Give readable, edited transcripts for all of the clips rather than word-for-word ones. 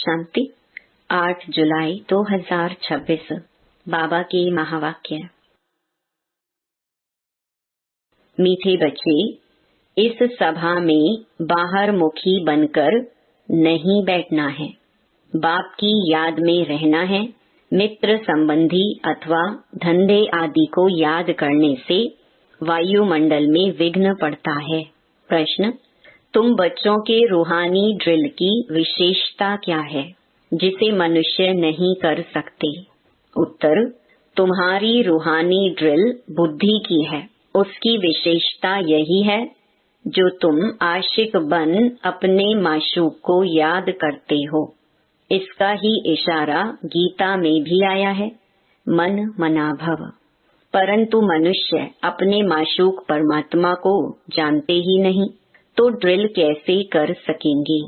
शांति 8 जुलाई 2026 बाबा के महावाक्य। मीठे बच्चे, इस सभा में बाहर मुखी बनकर नहीं बैठना है। बाप की याद में रहना है। मित्र संबंधी अथवा धंधे आदि को याद करने से वायुमंडल में विघ्न पड़ता है। प्रश्न: तुम बच्चों के रूहानी ड्रिल की विशेषता क्या है जिसे मनुष्य नहीं कर सकते? उत्तर: तुम्हारी रूहानी ड्रिल बुद्धि की है। उसकी विशेषता यही है जो तुम आशिक बन अपने माशूक को याद करते हो। इसका ही इशारा गीता में भी आया है, मन मना भव। परंतु मनुष्य अपने माशूक परमात्मा को जानते ही नहीं, तो ड्रिल कैसे कर सकेंगे?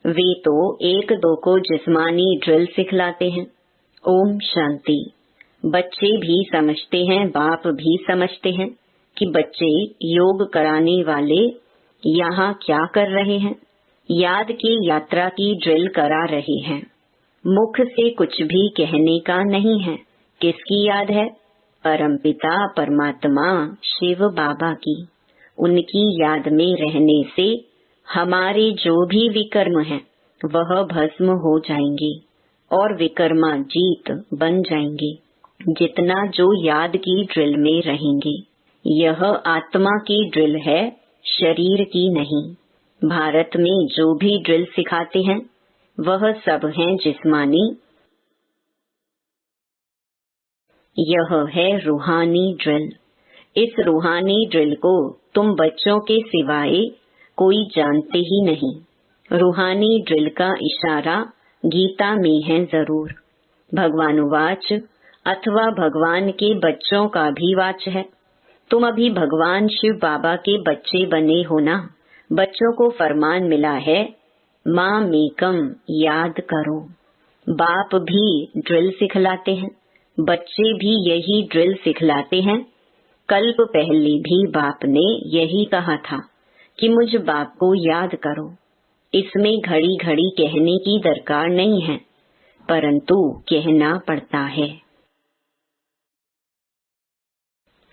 वे तो एक दो को जिस्मानी ड्रिल सिखलाते हैं। ओम शांति। बच्चे भी समझते हैं, बाप भी समझते हैं कि बच्चे योग कराने वाले यहाँ क्या कर रहे हैं। याद की यात्रा की ड्रिल करा रहे हैं। मुख से कुछ भी कहने का नहीं है। किसकी याद है? परमपिता परमात्मा शिव बाबा की। उनकी याद में रहने से हमारे जो भी विकर्म हैं वह भस्म हो जाएंगे और विकर्माजीत बन जाएंगे, जितना जो याद की ड्रिल में रहेंगे। यह आत्मा की ड्रिल है, शरीर की नहीं। भारत में जो भी ड्रिल सिखाते हैं वह सब हैं जिस्मानी। यह है रूहानी ड्रिल। इस रूहानी ड्रिल को तुम बच्चों के सिवाय कोई जानते ही नहीं। रूहानी ड्रिल का इशारा गीता में है जरूर। भगवानुवाच अथवा भगवान के बच्चों का भी वाच है। तुम अभी भगवान शिव बाबा के बच्चे बने हो ना। बच्चों को फरमान मिला है, माँ मेकम याद करो। बाप भी ड्रिल सिखलाते हैं, बच्चे भी यही ड्रिल सिखलाते हैं। कल्प पहले भी बाप ने यही कहा था कि मुझ बाप को याद करो। इसमें घड़ी घड़ी कहने की दरकार नहीं है, परंतु कहना पड़ता है।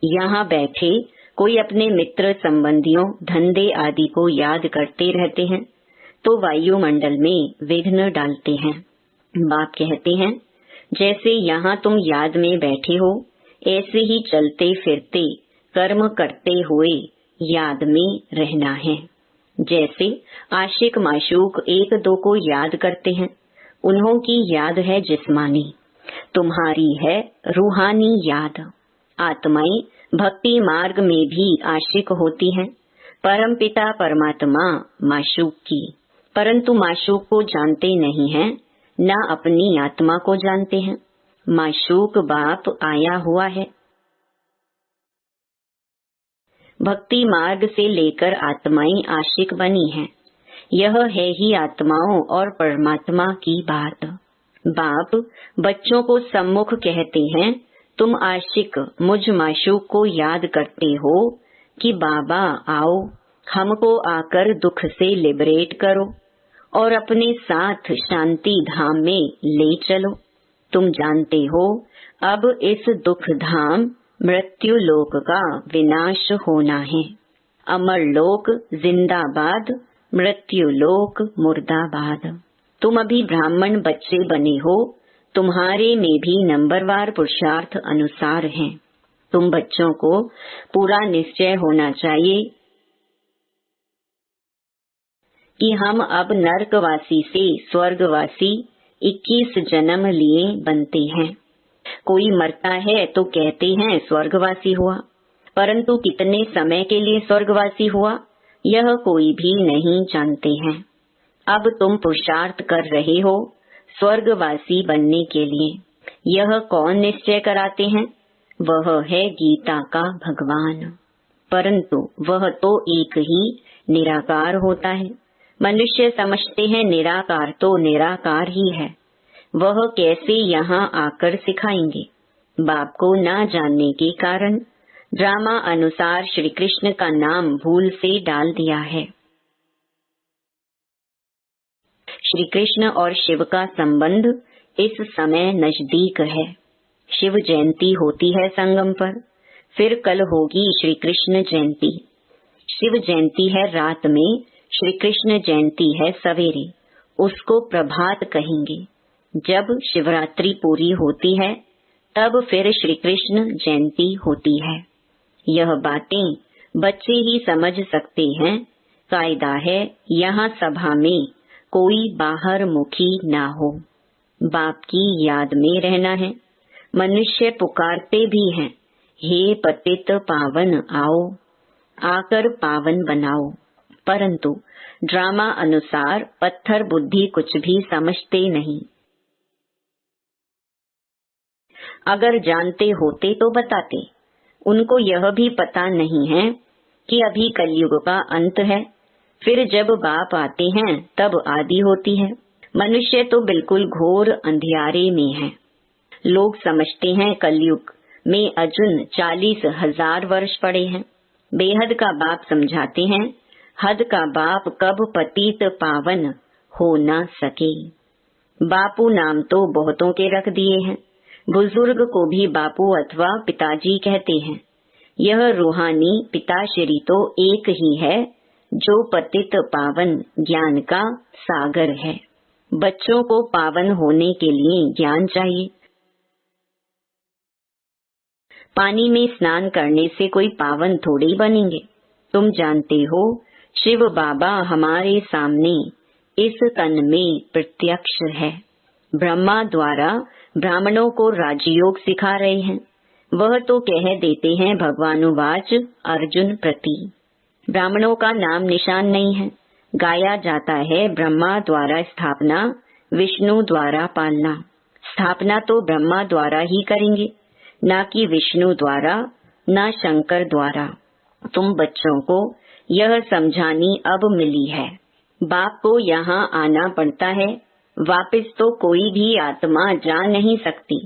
यहाँ बैठे कोई अपने मित्र संबंधियों धंधे आदि को याद करते रहते हैं तो वायुमंडल में विघ्न डालते हैं। बाप कहते हैं, जैसे यहाँ तुम याद में बैठे हो, ऐसे ही चलते फिरते कर्म करते हुए याद में रहना है। जैसे आशिक माशूक एक दो को याद करते हैं, उन्हों की याद है जिस्मानी, तुम्हारी है रूहानी याद। आत्माएं भक्ति मार्ग में भी आशिक होती हैं, परमपिता परमात्मा माशूक की। परंतु माशूक को जानते नहीं हैं, न अपनी आत्मा को जानते हैं। माशूक बाप आया हुआ है। भक्ति मार्ग से लेकर आत्माएं आशिक बनी हैं। यह है ही आत्माओं और परमात्मा की बात। बाप बच्चों को सम्मुख कहते हैं, तुम आशिक मुझ माशूक को याद करते हो कि बाबा आओ, हमको आकर दुख से लिबरेट करो और अपने साथ शांति धाम में ले चलो। तुम जानते हो अब इस दुख धाम मृत्यु लोक का विनाश होना है। अमर लोक जिंदाबाद, मृत्यु लोक मुर्दाबाद। तुम अभी ब्राह्मण बच्चे बने हो, तुम्हारे में भी नंबरवार पुरुषार्थ अनुसार हैं। तुम बच्चों को पूरा निश्चय होना चाहिए कि हम अब नरकवासी से स्वर्गवासी 21 जन्म लिए बनते हैं। कोई मरता है तो कहते हैं स्वर्गवासी हुआ, परंतु कितने समय के लिए स्वर्गवासी हुआ यह कोई भी नहीं जानते हैं। अब तुम पुरुषार्थ कर रहे हो स्वर्गवासी बनने के लिए। यह कौन निश्चय कराते हैं? वह है गीता का भगवान। परंतु वह तो एक ही निराकार होता है। मनुष्य समझते हैं निराकार तो निराकार ही है। वह कैसे यहाँ आकर सिखाएंगे? बाप को न जानने के कारण ड्रामा अनुसार श्री कृष्ण का नाम भूल से डाल दिया है। श्री कृष्ण और शिव का संबंध इस समय नजदीक है। शिव जयंती होती है संगम पर, फिर कल होगी श्री कृष्ण जयंती। शिव जयंती है रात में, श्री कृष्ण जयंती है सवेरे, उसको प्रभात कहेंगे। जब शिवरात्रि पूरी होती है तब फिर श्री कृष्ण जयंती होती है। यह बातें बच्चे ही समझ सकते हैं। कायदा है यहाँ सभा में कोई बाहर मुखी ना हो। बाप की याद में रहना है। मनुष्य पुकारते भी हैं, हे पतित पावन आओ, आकर पावन बनाओ, परंतु ड्रामा अनुसार पत्थर बुद्धि कुछ भी समझते नहीं। अगर जानते होते तो बताते। उनको यह भी पता नहीं है कि अभी कलयुग का अंत है, फिर जब बाप आते हैं तब आदि होती है। मनुष्य तो बिल्कुल घोर अंधियारे में है। लोग समझते हैं कलयुग में अजुन 40,000 वर्ष पड़े हैं। बेहद का बाप समझाते हैं, हद का बाप कब पतित पावन हो न सके। बापू नाम तो बहुतों के रख दिए हैं। बुजुर्ग को भी बापू अथवा पिताजी कहते हैं। यह रूहानी पिताश्री तो एक ही है जो पतित पावन ज्ञान का सागर है। बच्चों को पावन होने के लिए ज्ञान चाहिए। पानी में स्नान करने से कोई पावन थोड़ी बनेंगे। तुम जानते हो शिव बाबा हमारे सामने इस तन में प्रत्यक्ष है। ब्रह्मा द्वारा ब्राह्मणों को राजयोग सिखा रहे हैं। वह तो कह देते हैं भगवानुवाच अर्जुन प्रति। ब्राह्मणों का नाम निशान नहीं है। गाया जाता है ब्रह्मा द्वारा स्थापना, विष्णु द्वारा पालना। स्थापना तो ब्रह्मा द्वारा ही करेंगे, न कि विष्णु द्वारा, न शंकर द्वारा। तुम बच्चों को यह समझानी अब मिली है। बाप को यहाँ आना पड़ता है, वापस तो कोई भी आत्मा जा नहीं सकती।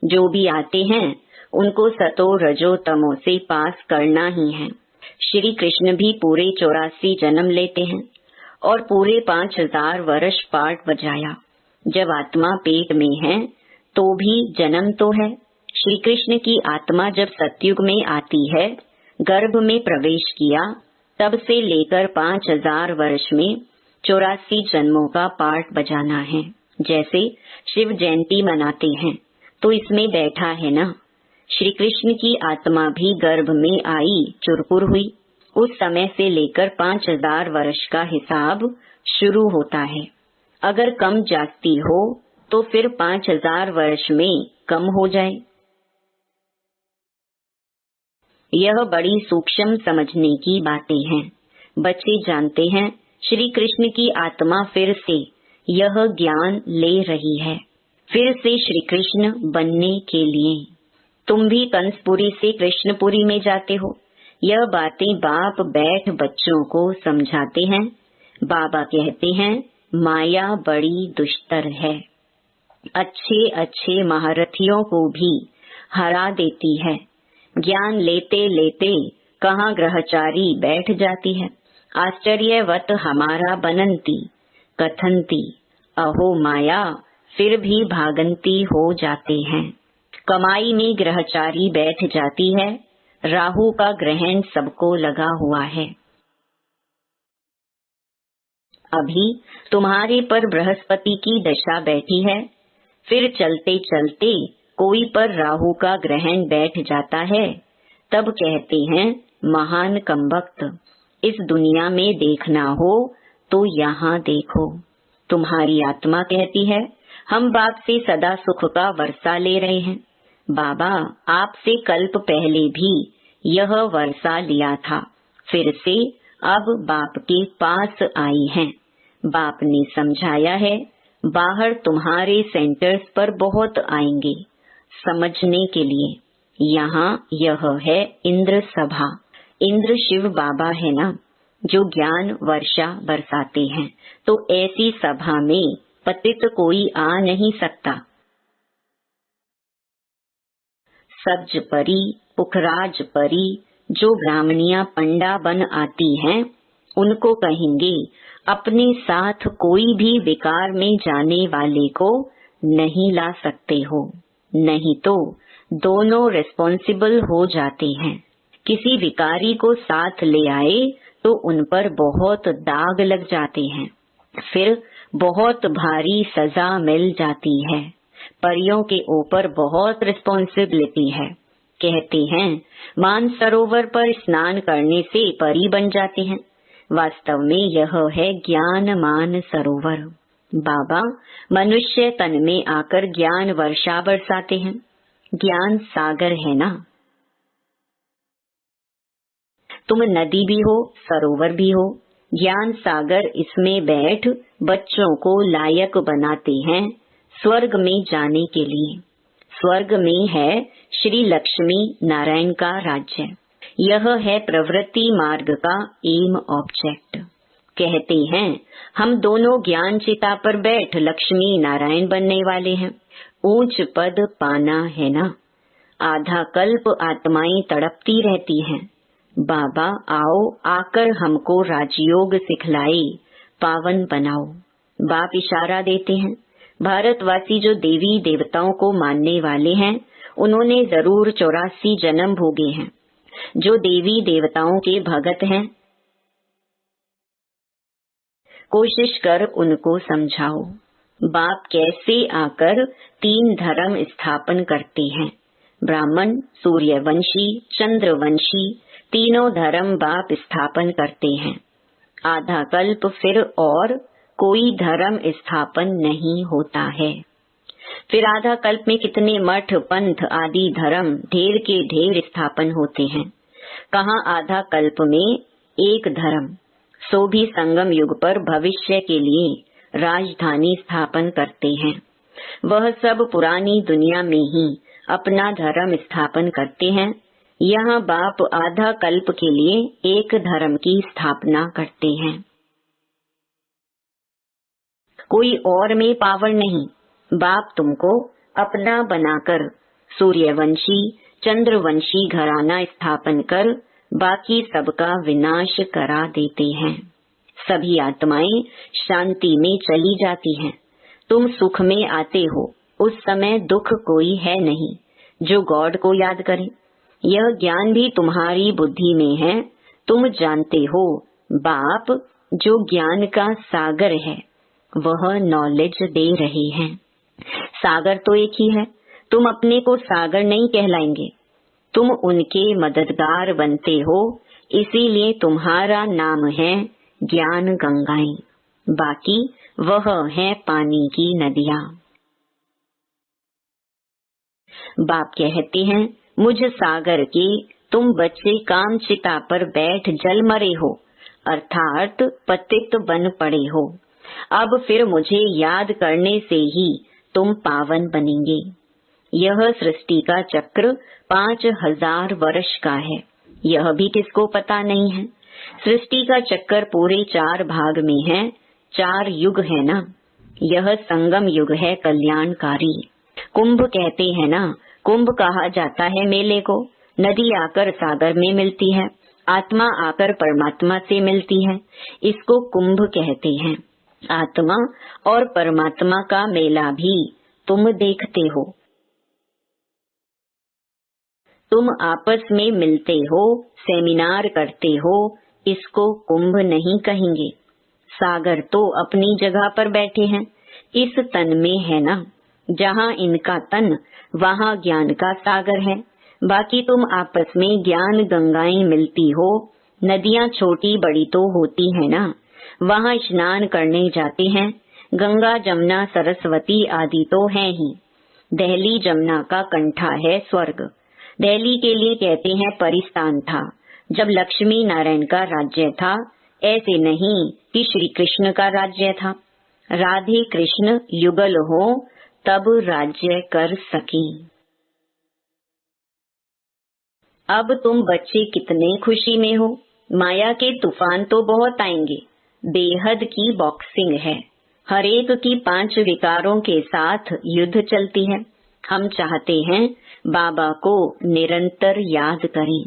जो भी आते हैं उनको सतो रजो तमो से पास करना ही है। श्री कृष्ण भी पूरे 84 जन्म लेते हैं और पूरे 5000 वर्ष पाठ बजाया। जब आत्मा पेट में है तो भी जन्म तो है। श्री कृष्ण की आत्मा जब सतयुग में आती है, गर्भ में प्रवेश किया, तब से लेकर 5000 वर्ष में 84 जन्मों का पाठ बजाना है। जैसे शिव जयंती मनाते हैं तो इसमें बैठा है ना। श्री कृष्ण की आत्मा भी गर्भ में आई, चुरपुर हुई। उस समय से लेकर 5000 वर्ष का हिसाब शुरू होता है। अगर कम जाती हो तो फिर 5000 वर्ष में कम हो जाए। यह बड़ी सूक्ष्म समझने की बातें हैं। बच्चे जानते हैं श्री कृष्ण की आत्मा फिर से यह ज्ञान ले रही है, फिर से श्री कृष्ण बनने के लिए। तुम भी कंसपुरी से कृष्णपुरी में जाते हो। यह बातें बाप बैठ बच्चों को समझाते हैं। बाबा कहते हैं माया बड़ी दुष्टर है, अच्छे अच्छे महारथियों को भी हरा देती है। ज्ञान लेते लेते कहाँ ग्रहचारी बैठ जाती है। आश्चर्यवत हमारा बनंती कथंती, अहो माया फिर भी भागंती हो जाते हैं। कमाई में ग्रहचारी बैठ जाती है। राहु का ग्रहण सबको लगा हुआ है। अभी तुम्हारे पर बृहस्पति की दशा बैठी है, फिर चलते चलते कोई पर राहु का ग्रहण बैठ जाता है, तब कहते हैं महान कमबख्त, इस दुनिया में देखना हो तो यहाँ देखो। तुम्हारी आत्मा कहती है हम बाप से सदा सुख का वर्षा ले रहे हैं। बाबा आपसे कल्प पहले भी यह वर्षा लिया था, फिर से अब बाप के पास आई हैं। बाप ने समझाया है बाहर तुम्हारे सेंटर्स पर बहुत आएंगे समझने के लिए। यहाँ यह है इंद्र सभा। इंद्र शिव बाबा है ना, जो ज्ञान वर्षा बरसाते हैं। तो ऐसी सभा में पतित कोई आ नहीं सकता। सब्ज परी, पुखराज परी, जो ब्राह्मणियां पंडा बन आती हैं, उनको कहेंगे अपने साथ कोई भी विकार में जाने वाले को नहीं ला सकते हो, नहीं तो दोनों रिस्पॉन्सिबल हो जाते हैं। किसी विकारी को साथ ले आए तो उन पर बहुत दाग लग जाते हैं, फिर बहुत भारी सजा मिल जाती है। परियों के ऊपर बहुत रिस्पॉन्सिबिलिटी है। कहते हैं मानसरोवर पर स्नान करने से परी बन जाते हैं। वास्तव में यह है ज्ञान मान सरोवर। बाबा मनुष्य तन में आकर ज्ञान वर्षा बरसाते हैं। ज्ञान सागर है ना। तुम नदी भी हो, सरोवर भी हो। ज्ञान सागर इसमें बैठ बच्चों को लायक बनाते हैं स्वर्ग में जाने के लिए। स्वर्ग में है श्री लक्ष्मी नारायण का राज्य। यह है प्रवृत्ति मार्ग का एम ऑब्जेक्ट। कहते हैं हम दोनों ज्ञान चिता पर बैठ लक्ष्मी नारायण बनने वाले हैं। ऊंच पद पाना है ना। आधा कल्प आत्माएं तड़पती रहती हैं। बाबा आओ आकर हमको राजयोग सिखलाए, पावन बनाओ। बाप इशारा देते हैं भारतवासी जो देवी देवताओं को मानने वाले हैं उन्होंने जरूर 84 जन्म भोगे हैं। जो देवी देवताओं के भगत हैं कोशिश कर उनको समझाओ बाप कैसे आकर 3 धर्म स्थापन करते हैं। ब्राह्मण, सूर्यवंशी, चंद्रवंशी तीनों धर्म बाप स्थापन करते हैं। आधा कल्प फिर और कोई धर्म स्थापन नहीं होता है। फिर आधा कल्प में कितने मठ, पंथ आदि धर्म ढेर के ढेर स्थापन होते हैं। कहाँ आधा कल्प में एक धर्म, सो भी संगम युग पर भविष्य के लिए राजधानी स्थापन करते हैं। वह सब पुरानी दुनिया में ही अपना धर्म स्थापन करते हैं। यहाँ बाप आधा कल्प के लिए एक धर्म की स्थापना करते हैं। कोई और में पावर नहीं। बाप तुमको अपना बनाकर सूर्यवंशी, चंद्रवंशी घराना स्थापन कर बाकी सबका विनाश करा देते हैं। सभी आत्माएं शांति में चली जाती हैं। तुम सुख में आते हो, उस समय दुख कोई है नहीं जो गॉड को याद करे। यह ज्ञान भी तुम्हारी बुद्धि में है। तुम जानते हो बाप जो ज्ञान का सागर है वह नॉलेज दे रहे हैं। सागर तो एक ही है। तुम अपने को सागर नहीं कहलाएंगे, तुम उनके मददगार बनते हो। इसीलिए तुम्हारा नाम है ज्ञान गंगाएं। बाकी वह है पानी की नदियाँ। बाप कहते हैं मुझ सागर के तुम बच्चे काम चिता पर बैठ जल मरे हो, अर्थात पतित बन पड़े हो। अब फिर मुझे याद करने से ही तुम पावन बनेंगे। यह सृष्टि का चक्र 5000 वर्ष का है। यह भी किसको पता नहीं है। सृष्टि का चक्कर पूरे 4 भाग में है। 4 युग है ना। यह संगम युग है कल्याणकारी। कुंभ कहते हैं ना, कुंभ कहा जाता है मेले को। नदी आकर सागर में मिलती है, आत्मा आकर परमात्मा से मिलती है। इसको कुंभ कहते हैं। आत्मा और परमात्मा का मेला भी तुम देखते हो। तुम आपस में मिलते हो, सेमिनार करते हो, इसको कुंभ नहीं कहेंगे। सागर तो अपनी जगह पर बैठे हैं, इस तन में है ना। जहाँ इनका तन वहाँ ज्ञान का सागर है। बाकी तुम आपस में ज्ञान गंगाएं मिलती हो। नदियाँ छोटी बड़ी तो होती है ना, वहाँ स्नान करने जाते हैं। गंगा, जमुना, सरस्वती आदि तो है ही। दिल्ली जमुना का कंठा है स्वर्ग। दिल्ली के लिए कहते हैं परिस्थान था जब लक्ष्मी नारायण का राज्य था। ऐसे नहीं कि श्री कृष्ण का राज्य था। राधे कृष्ण युगल हो तब राज्य कर सकी। अब तुम बच्चे कितने खुशी में हो। माया के तूफान तो बहुत आएंगे। बेहद की बॉक्सिंग है। हरेक की 5 विकारों के साथ युद्ध चलती है। हम चाहते हैं बाबा को निरंतर याद करें।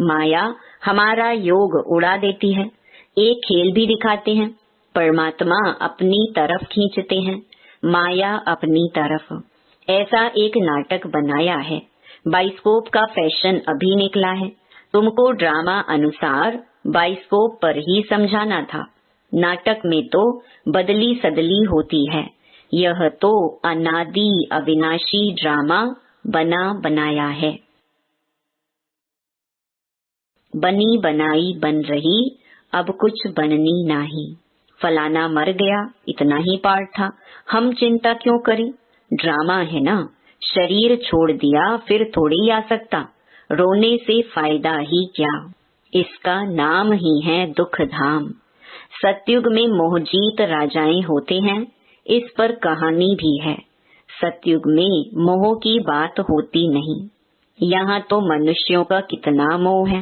माया हमारा योग उड़ा देती है। एक खेल भी दिखाते हैं, परमात्मा अपनी तरफ खींचते हैं, माया अपनी तरफ। ऐसा एक नाटक बनाया है। बाइस्कोप का फैशन अभी निकला है, तुमको ड्रामा अनुसार बाइस्कोप पर ही समझाना था। नाटक में तो बदली सदली होती है, यह तो अनादि अविनाशी ड्रामा बना बनाया है। बनी बनाई बन रही, अब कुछ बननी नहीं। फलाना मर गया, इतना ही पार्ट था, हम चिंता क्यों करें, ड्रामा है ना। शरीर छोड़ दिया फिर थोड़ी आ सकता, रोने से फायदा ही क्या। इसका नाम ही है दुख धाम। सतयुग में मोहजीत राजाएं होते हैं, इस पर कहानी भी है। सतयुग में मोह की बात होती नहीं। यहाँ तो मनुष्यों का कितना मोह है,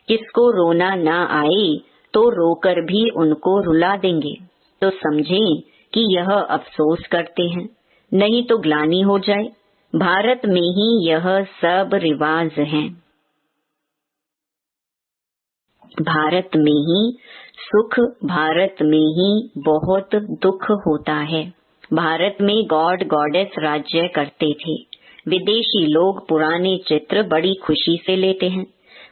किसको रोना ना आए तो रोकर भी उनको रुला देंगे, तो समझें कि यह अफसोस करते हैं, नहीं तो ग्लानि हो जाए। भारत में ही यह सब रिवाज हैं। भारत में ही सुख, भारत में ही बहुत दुख होता है। भारत में गॉड गॉडेस राज्य करते थे। विदेशी लोग पुराने चित्र बड़ी खुशी से लेते हैं।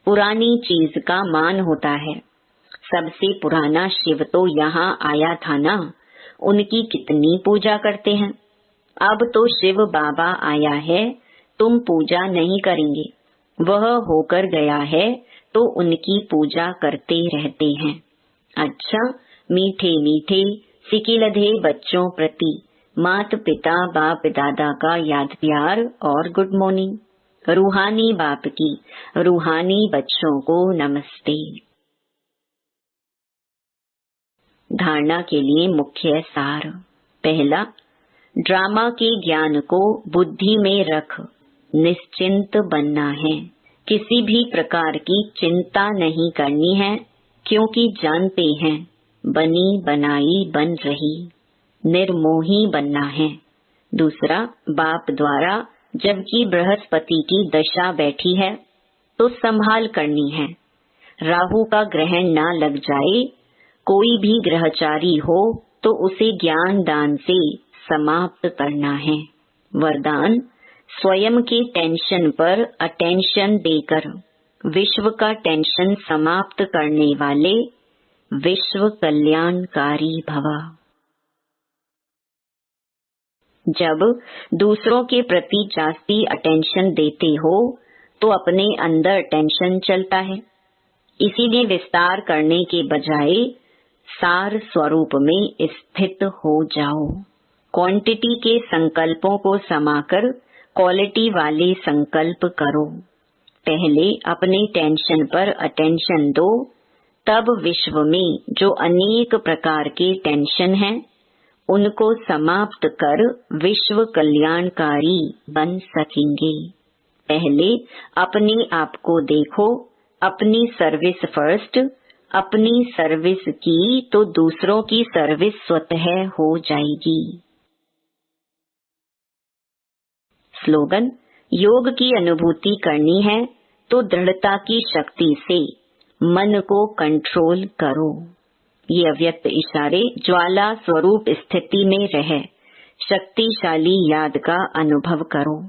पुरानी चीज का मान होता है। सबसे पुराना शिव तो यहाँ आया था ना, उनकी कितनी पूजा करते हैं। अब तो शिव बाबा आया है, तुम पूजा नहीं करेंगे, वह होकर गया है तो उनकी पूजा करते रहते हैं। अच्छा, मीठे मीठे सिकिलधे बच्चों प्रति मात पिता बाप दादा का याद प्यार और गुड मॉर्निंग। रूहानी बाप की रूहानी बच्चों को नमस्ते। धारणा के लिए मुख्य सार। पहला, ड्रामा के ज्ञान को बुद्धि में रख निश्चिंत बनना है। किसी भी प्रकार की चिंता नहीं करनी है, क्योंकि जानते हैं बनी बनाई बन रही। निर्मोही बनना है। दूसरा, बाप द्वारा जबकि बृहस्पति की दशा बैठी है तो संभाल करनी है, राहु का ग्रहण ना लग जाए। कोई भी ग्रहचारी हो तो उसे ज्ञान दान से समाप्त करना है। वरदान, स्वयं के टेंशन पर अटेंशन देकर विश्व का टेंशन समाप्त करने वाले विश्व कल्याणकारी भव। जब दूसरों के प्रति जास्ती अटेंशन देते हो तो अपने अंदर टेंशन चलता है। इसीलिए विस्तार करने के बजाय सार स्वरूप में स्थित हो जाओ। क्वांटिटी के संकल्पों को समाकर क्वालिटी वाले संकल्प करो। पहले अपने टेंशन पर अटेंशन दो, तब विश्व में जो अनेक प्रकार के टेंशन हैं उनको समाप्त कर विश्व कल्याणकारी बन सकेंगे। पहले अपने आप को देखो, अपनी सर्विस फर्स्ट। अपनी सर्विस की तो दूसरों की सर्विस स्वतः हो जाएगी। स्लोगन, योग की अनुभूति करनी है तो दृढ़ता की शक्ति से मन को कंट्रोल करो। ये अव्यक्त इशारे ज्वाला स्वरूप स्थिति में रह शक्तिशाली याद का अनुभव करो।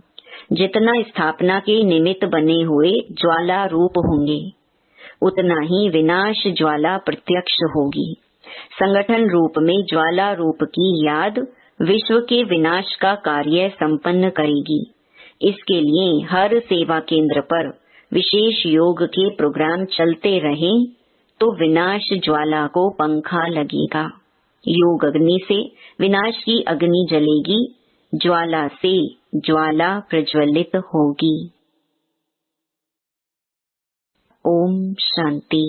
जितना स्थापना के निमित्त बने हुए ज्वाला रूप होंगे, उतना ही विनाश ज्वाला प्रत्यक्ष होगी। संगठन रूप में ज्वाला रूप की याद विश्व के विनाश का कार्य संपन्न करेगी। इसके लिए हर सेवा केंद्र पर विशेष योग के प्रोग्राम चलते रहें तो विनाश ज्वाला को पंखा लगेगा। योग अग्नि से विनाश की अग्नि जलेगी, ज्वाला से ज्वाला प्रज्वलित होगी। ओम शांति।